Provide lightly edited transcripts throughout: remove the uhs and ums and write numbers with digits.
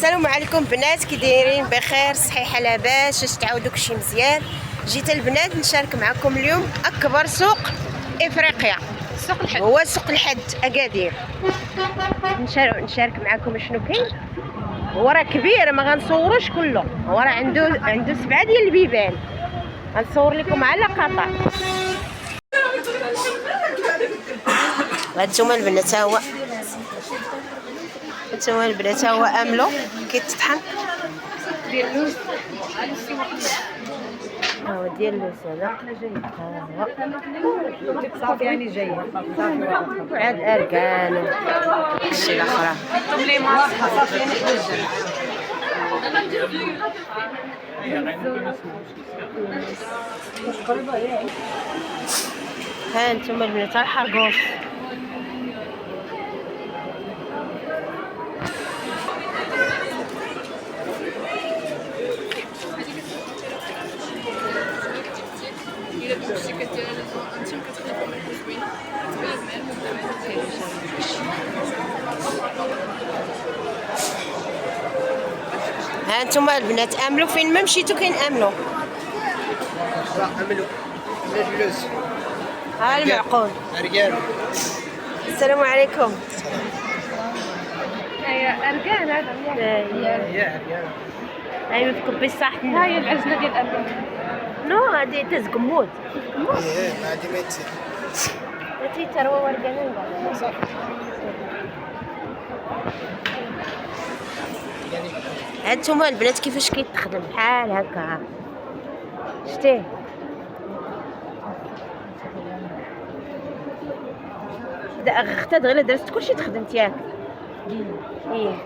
السلام عليكم بنات، كي دايرين؟ بخير، صحيحه، لاباس؟ واش تعاودوا كلشي مزيان؟ جيت البنات نشارك معكم اليوم اكبر سوق افريقيا، سوق الحد، هو سوق الحد اكادير. نشارك معكم شنو كاين. هو راه كبير، ما غنصوروش كله، هو راه عنده 7 ديال البيبان، غنصور لكم على قطع. هانتوما البنات، ها هو املو كيتطحن ديال اللوز. ها هو ديال اللوز هذا، ها هو صافي يعني جاي وعاد الاركان داكشي الاخرى. ها انتم البنات، الحرقوش. ها انتم البنات، املو فين ما مشيتو كاين املو. اللوز. ها المعقول. رجال. السلام عليكم. هي اركان هذا. يا رجال. ايوا في كبي صحتنا. ها هي العجله ديال الاركان. نو هادي تزقمود. ايه هادي ما يتصير. هاتي تروى ورقانين صافي. هانتوما البنات كيفاش كيتخدم بحال هكا، ها شتيه. اختي غير درت كلشي تخدمت ياك. ايه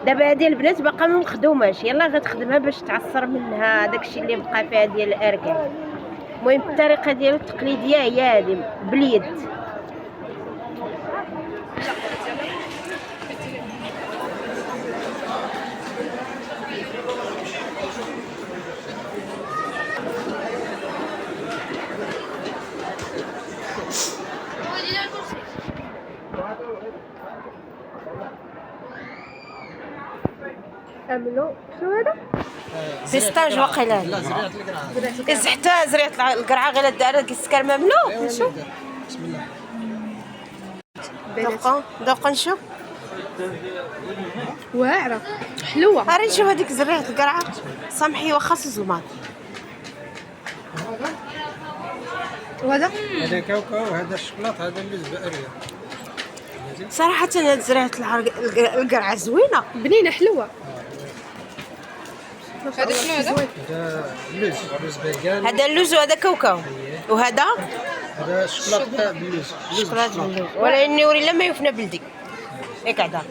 دابا هادي البنات باقا ما مخدوماش، يلاه غتخدمها باش تعصر منها داكشي اللي بقى فيها ديال الاركان. المهم الطريقه ديالو التقليديه هي هادي باليد. املو شنو هذا؟ بيستاج واقيلا. لا زريعة القرعة. إز حتى زريعة القرعه غير دار كيسكر مملو. نشوف بسم الله. دوقا نشوف. واعره حلوه. راه نشوف هذيك زريعة القرعه سامحي واخا الظلمات. وهذا هذا كاوكاو وهذا الشوكولات، هذا اللوز بأريا. صراحه هاد زريعة القرعه زوينه بنينه حلوه. هذا شنو هذا؟ هذا اللوز برقان. هذا اللوز وهذا كاوكاو. وهذا هذا الشوكولات باللوز. شكرا باللوز، ولا اني وري لما يفنى بلدي ياك عدا.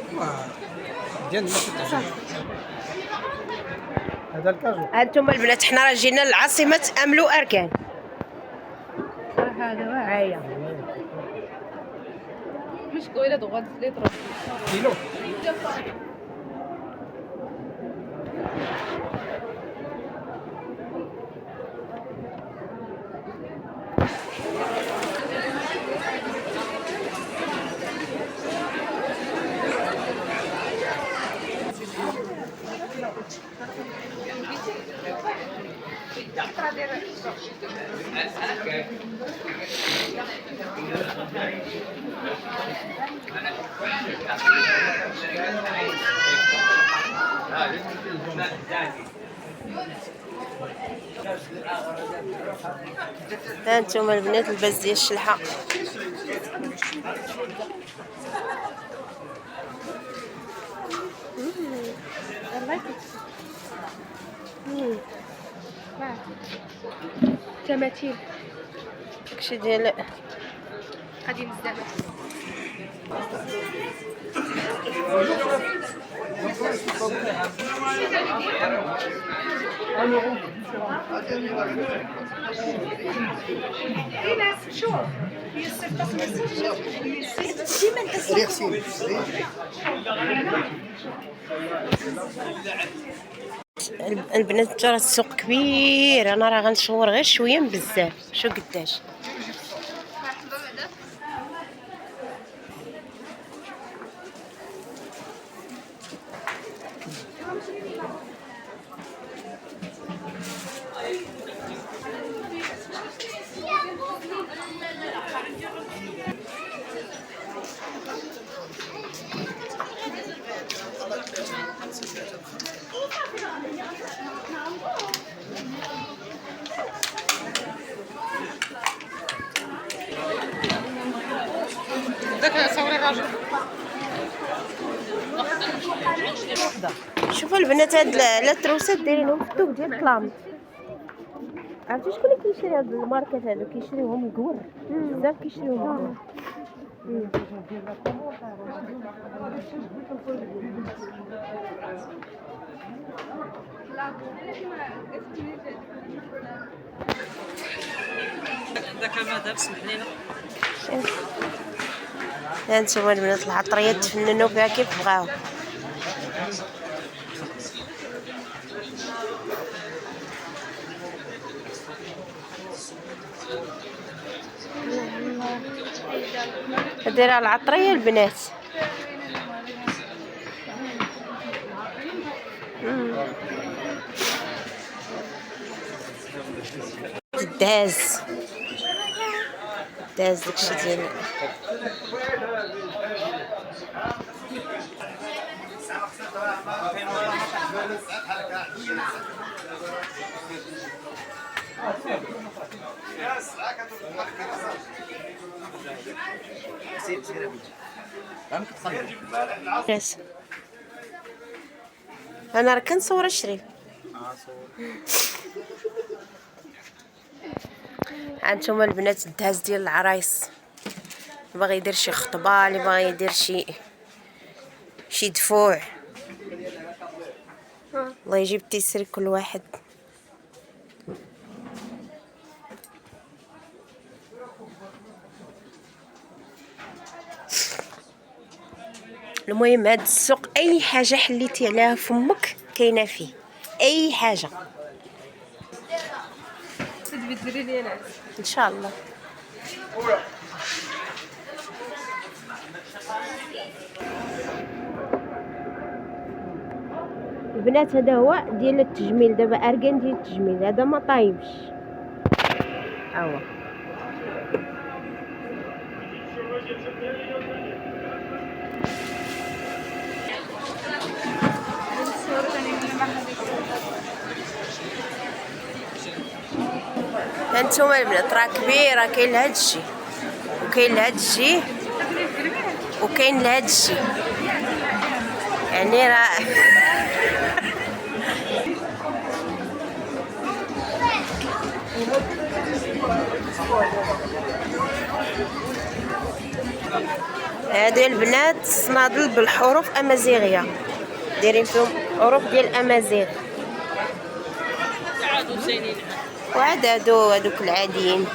ديال هذا الكاجو. هانتوما البنات، حنا راه جينا لعاصمه املو اركان. هذا واعر. هيا مش قويله ضغط لتر كيلو. هانتوما البنات، الباز ديال الشلحه. تماثيل داكشي ديال قديم الزمان. البنات راه السوق كبير، انا راه غنصور غير شويه من بزاف. شو قداش شوفوا البنات هاد التروسات دايرينهم في الطوق ديال الطلام. عرفتي شكون اللي كيشري هاد الماركات هادو؟ كيشريوهم الكور بزاف، كيشريوهم عندك مذهب سمح لينا. هانتوما البنات العطريه تفننوا فيها كيف بغاو. دايره العطريه البنات. الداز داكشي ديال يس. انا راه كنصور الشريف. هانتوما البنات الدهز ديال العرايس، اللي باغي يدير شي خطبه، اللي باغي يدير شي دفوع، الله يجيب التيسير كل واحد. المهم هاد السوق اي حاجه حليتي عليها فمك كاينه فيه، اي حاجه تدبي ديري لي العز ان شاء الله. البنات هذا هو ديال التجميل، دابا اركان ديال التجميل، هذا ما طايبش. ها هو هانتوما البنات راه كبيره، كاين لهاد الشيء وكاين لهاد الشيء وكاين لهاد الشيء، يعني راه هادو البنات صنادل بالحروف امازيغيه، دايرين فيهم حروف ديال الامازيغ، وعاد هادوك العاديين.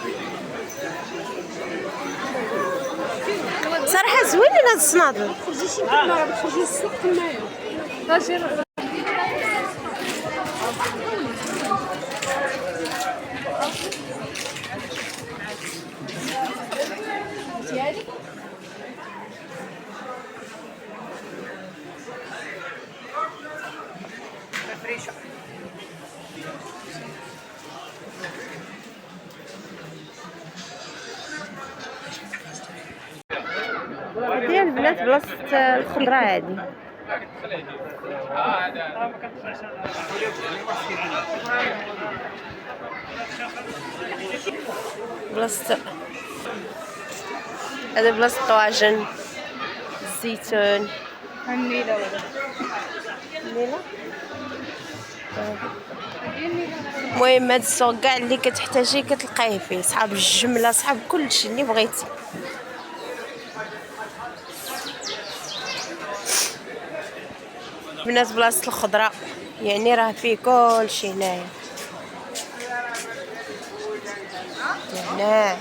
صراحه زوينين هاد الصنادل. هادي البنات بلاصة الخضرة هادي. بلاصة هذا بلاصة الطواجن، الزيتون، النيله ولا النيلة. المهم هاد السوق كاع اللي كتحتاجيه كتلقايه فيه، صحاب الجمله، صحاب كلشي اللي بغيتي. بنات بلاصه الخضره يعني راه فيه كلشي هنايا، هنا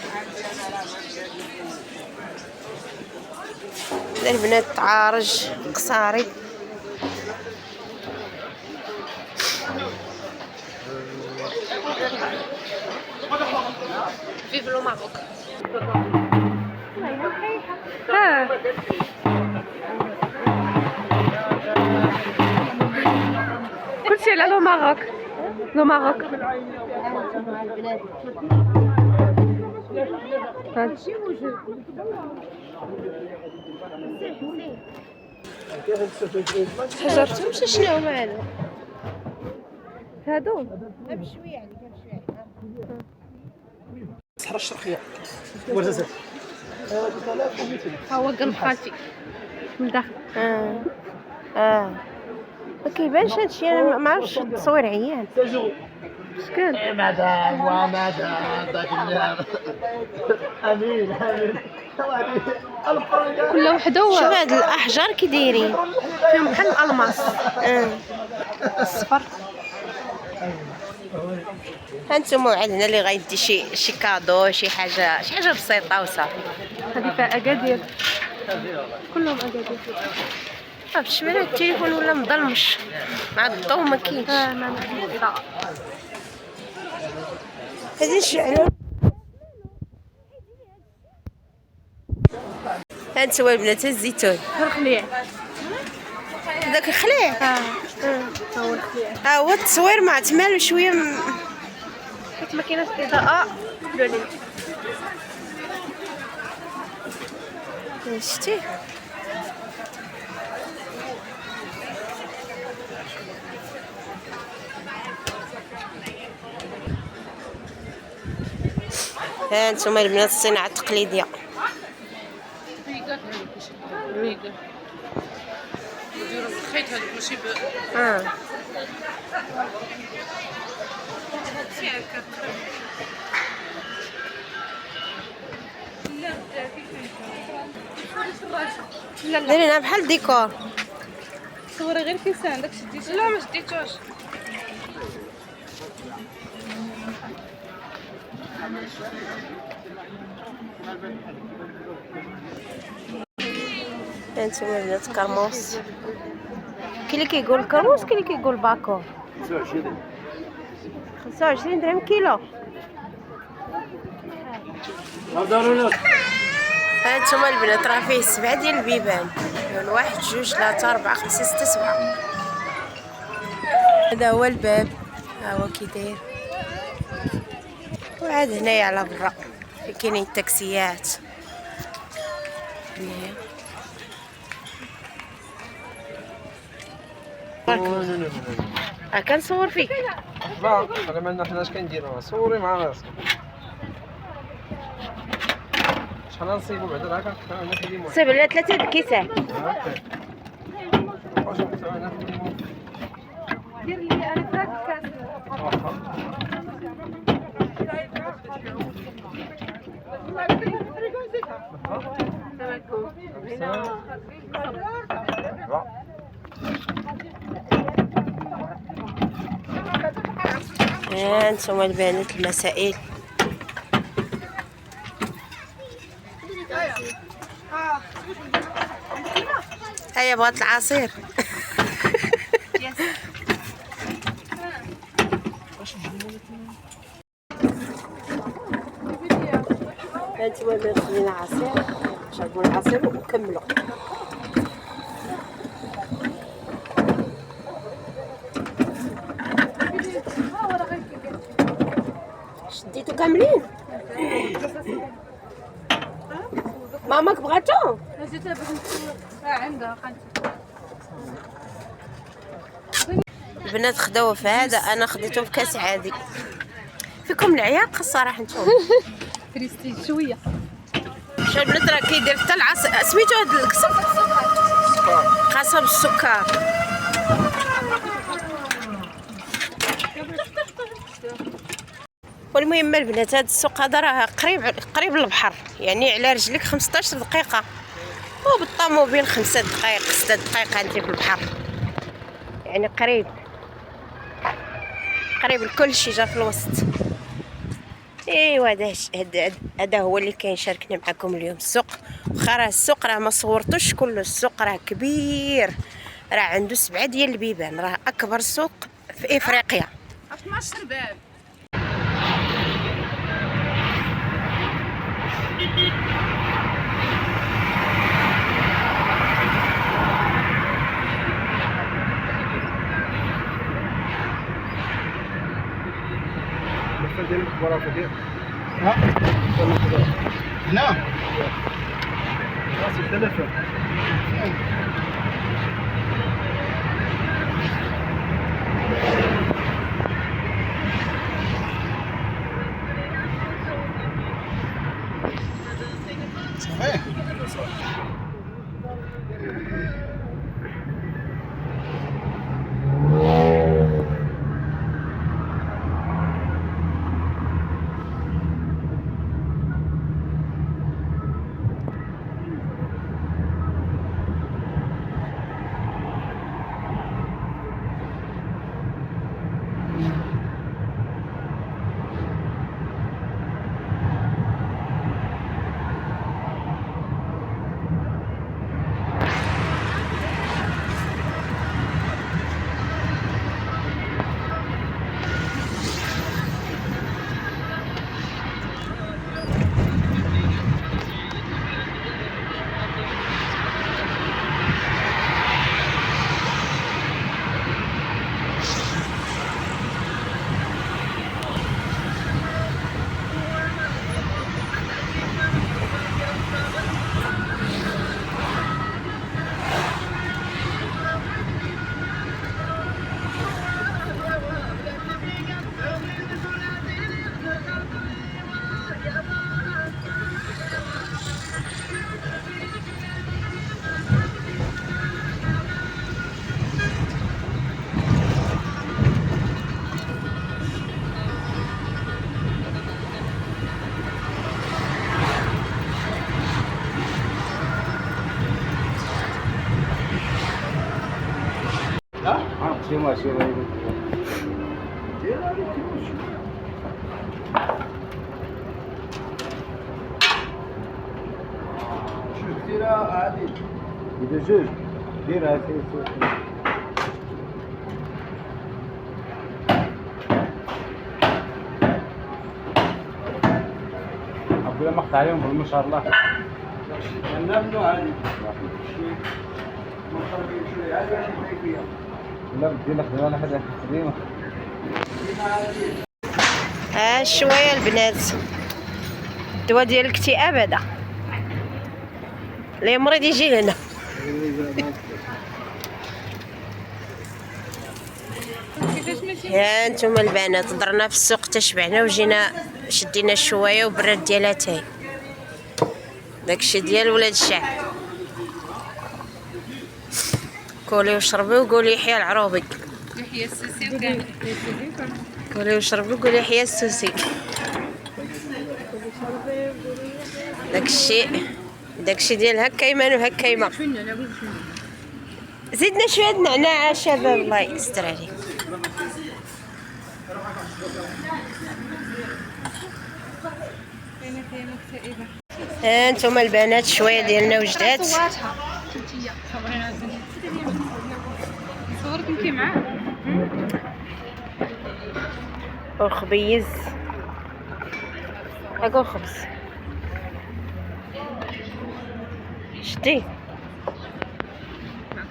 البنات تعارج قصاري. Vive le Maroc. قلتي على لو ماروك. لو ماروك. حجرتهمش شنو هما هادو؟ هادو بشويه عليك بشويه. الصحراء الشرقيه ورزازات. ها هو قلب خالتي من الداخل. ما كيبانش هادشي، انا ما عرفتش التصوير عيان. شكون؟ مدام ومدام ذاك النهار. امين امين. كل وحده شوف هاد الاحجار كي دايرين فيهم بحال الالماس. الصفر. هانتوما وعدنا اللي غيدي شي كادو، شي حاجه بسيطه وصافي. هذه فيها اكادير. كلهم اكادير. باش من التليفون ولا مظلمش مع الضو ما كاينش. ما نعرفش اذا هادي الشعله. هانتوما البنات الزيتون الخليع. داك الخليع. ها هو الخليع. ها هو التصوير مع تمال شويه حيت ما كايناش اضاءه قولوا لي. شتي ها انتم البنات الصناعه التقليديه. نديرو الخيط هذوك ماشي دايرينها بحال ديكور. صوري غير كيسان داك شديتو. لا ما شديتوش. هانتوما البنات كرموس. كاين اللي كيقول كرموس، كاين اللي كيقول باكور. 25 درهم كيلو. هانتوما البنات راه فيه 7 ديال البيبان، 1 2 3 4 5 6 7. هذا هو الباب، ها هو كي داير. وعاد هنايا على برا كاينين التاكسيات هنايا. كنصور فيك. لا انا ما حناش كنديروا صوري مع راسك. شحال نصيبوا بعدا هكا انا كنديروا. صيب على 3 د الكيسان. دير لي انا فراك الكاس. هانتوما البنات المسائل. هيا بغات العصير. هانتوما البنات خدينا عصير، شربوا العصير وكملوا. شديتو كاملين. ماماك بغاتو؟ جيتها باش نتصور. عندها خالتي. البنات خداوه في هذا، انا خديته في كاس عادي. فيكم العياق الصراحه نتوما. بريستيج شويه. شوف البنات راه كيدير حتى العصير. سميتو هذا القصب؟ قصب السكر. والمهم البنات هذا السوق هذا راه قريب للبحر، يعني على رجلك 15 دقيقه، وبالطوموبيل 5 دقائق 6 دقائق انت في البحر، يعني قريب لكل شي جا في الوسط. ايوا هذا هو اللي كنشاركنا معكم اليوم. السوق واخا راه السوق راه ما صورتوش كله، السوق راه كبير، راه عنده 7 ديال البيبان، راه اكبر سوق في افريقيا. 12 باب. ديال المخبرات ديال هنا راسي التلفون. صحيح. إذا جوج ديرها عبد الله مقطع عليهم ما شاء الله. لا بدي نخدم انا حدا خديمه. شويه البنات، الدواء ديال الاكتئاب هذا اللي مريض يجي لهنا. يا انتم البنات، درنا في السوق تشبعنا وجينا شدينا شويه وبرد ديالها تاي داكشي ديال ولاد الشعب. كولي وشربي وقولي يحيى العروبي. يحيى السوسي وكامل. كولي وشربي وقولي يحيى السوسي. داكشي ديال هكا يمان وهكا يما. زدنا شويه النعناع شباب الله يستر عليك. انتم البنات شويه ديالنا وجدات. صورك انتي معاه والخبيز هاكا الخبز شتي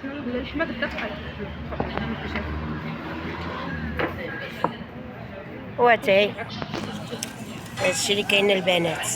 اللحمه كتدخل واتاي هادشي اللي كاين البنات.